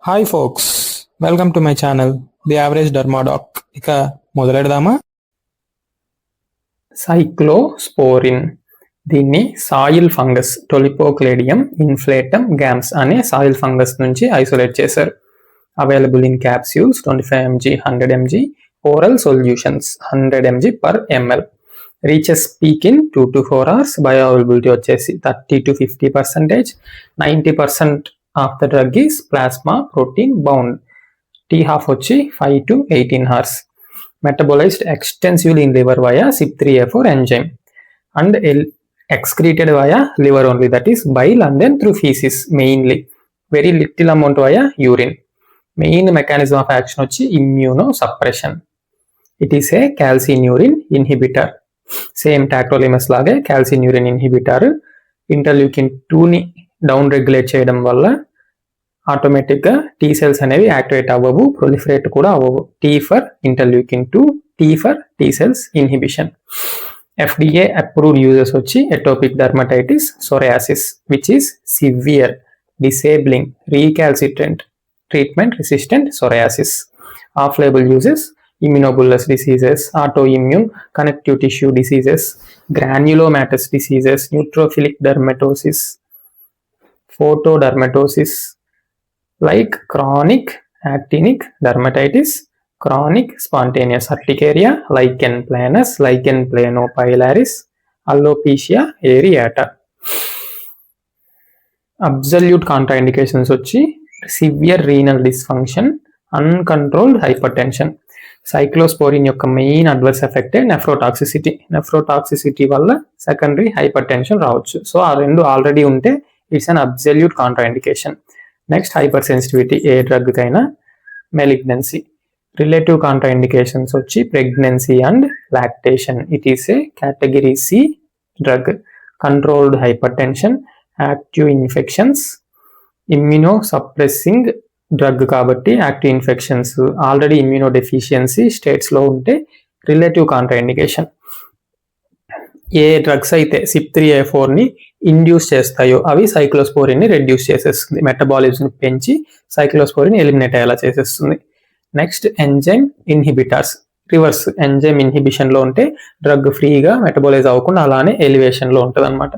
Hi folks, welcome to my channel the average dermadoc. ఇక మొదలెడదామా? Cyclosporine, దీన్ని soil fungus Tolypocladium inflatum Gams అనే soil fungus నుంచి isolate చేశారు. Available in capsules 25 mg, 100 mg, oral solutions 100 mg per ml. Reaches peak in 2 to 4 hours. Bioavailability వచ్చేసి 30 to 50%. 90% of the drug is plasma protein bound. T half వచ్చి 5 to 18 hours. Metabolised extensively in liver via CYP3A4 enzyme and excreted via liver only, that is bile, and then through feces mainly. Very little amount via urine. Main mechanism of action వచ్చి immunosuppression. It is a calcineurin inhibitor. Same tacrolimus లాగే calcineurin inhibitor interleukin 2 ని down regulate చేయడం వల్ల ఆటోమేటిక్గా T cells అనేవి activate అవ్వవు, proliferate కూడా అవ్వవు. T for interleukin 2, T for T cells inhibition. FDA approved uses వచ్చి atopic dermatitis, psoriasis which is severe, disabling, recalcitrant, treatment resistant psoriasis. Off label uses immunobullous diseases, autoimmune connective tissue diseases, granulomatous diseases, neutrophilic dermatosis, photodermatosis like chronic actinic dermatitis, chronic spontaneous urticaria, lichen planus, lichen planopilaris, alopecia areata. Absolute contraindications వచ్చి severe renal dysfunction, uncontrolled hypertension. Cyclosporine యొక్క main adverse effect nephrotoxicity. Nephrotoxicity వల్ల secondary hypertension రావచ్చు. So ఆ రెండు already ఉంటే it's an absolute contraindication. Next hypersensitivity, ఏ drug కైనా. Malignancy. Relative contraindications వచ్చి pregnancy and lactation. It is a category C drug. Controlled hypertension, active infections, immunosuppressing drug కాబట్టి active infections, already immunodeficiency స్టేట్స్లో ఉంటే relative contraindication. ఏ drugs అయితే CYP3A4ని induce చేస్తాయో అవి సైక్లోస్పోరిన్ని reduce చేసేస్తుంది, మెటబాలిజంని పెంచి సైక్లోస్పోరిన్ ఎలిమినేట్ అయ్యేలా చేసేస్తుంది. Next enzyme inhibitors, reverse. Enzyme ఇన్హిబిషన్లో ఉంటే డ్రగ్ ఫ్రీగా మెటబాలైజ్ అవ్వకుండా అలానే ఎలివేషన్లో ఉంటుంది అనమాట.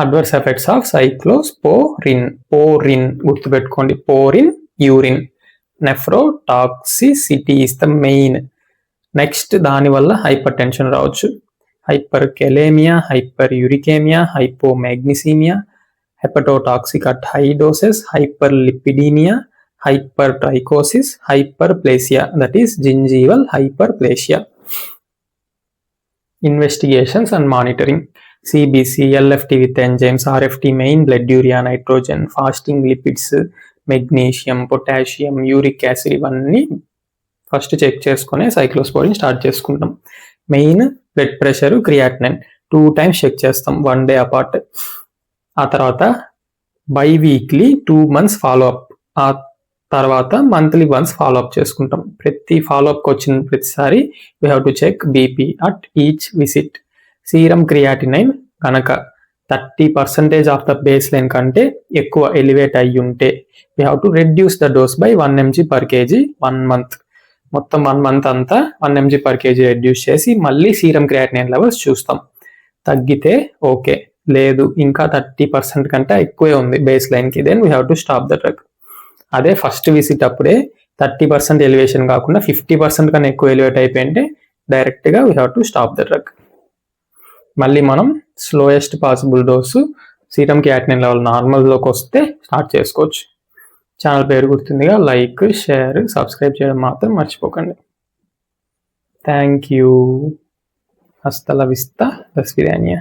Adverse effects of cyclosporine. Porin గుర్తుపెట్టుకోండి, porin urine. Nephrotoxicity is the main. Next దానివల్ల హైపర్ టెన్షన్ రావచ్చు. Hyperkalaemia, hyperuricaemia, hypomagnesaemia, hepatotoxic at high doses, hyperlipidaemia, hypertrichosis, hyperplasia, that is gingival hyperplasia. Investigations and monitoring. CBC, LFT with enzymes, RFT, main blood urea, nitrogen, fasting lipids, magnesium, potassium, uric acid ఇవన్నీ first check చేసుకుని cyclosporine start చేసుకుంటాం. Main blood pressure, creatinine 2 times check చేస్తాం 1 day apart. ఆ తర్వాత biweekly 2 months follow up, ఆ తర్వాత monthly once follow up చేసుకుంటాం. ప్రతి ఫాలోఅప్కి వచ్చిన ప్రతిసారి we have to check BP at each visit. Serum creatinine కనుక 30% ఆఫ్ ద బేస్ లైన్ కంటే ఎక్కువ ఎలివేట్ అయ్యి ఉంటే we have to reduce the dose by 1 mg per kg 1 month. మొత్తం 1 month అంతా 1 mg per kg రెడ్యూస్ చేసి మళ్ళీ serum creatinine levels చూస్తాం. తగ్గితే ఓకే, లేదు ఇంకా 30% కంటే ఎక్కువే ఉంది బేస్ లైన్కి, then we have to stop the drug. అదే ఫస్ట్ విజిట్ అప్పుడే 30% ఎలివేషన్ కాకుండా 50% కన్నా ఎక్కువ ఎలివేట్ అయిపోయింటే డైరెక్ట్గా we have to stop the drug. మళ్ళీ మనం slowest possible dose serum creatinine level నార్మల్లోకి వస్తే స్టార్ట్ చేసుకోవచ్చు. ఛానల్ పేరు గుర్తుందిగా, లైక్, షేర్, సబ్స్క్రైబ్ చేయడం మాత్రం మర్చిపోకండి. Thank you. హస్త లా విస్తా, దస్ విదాన్యా.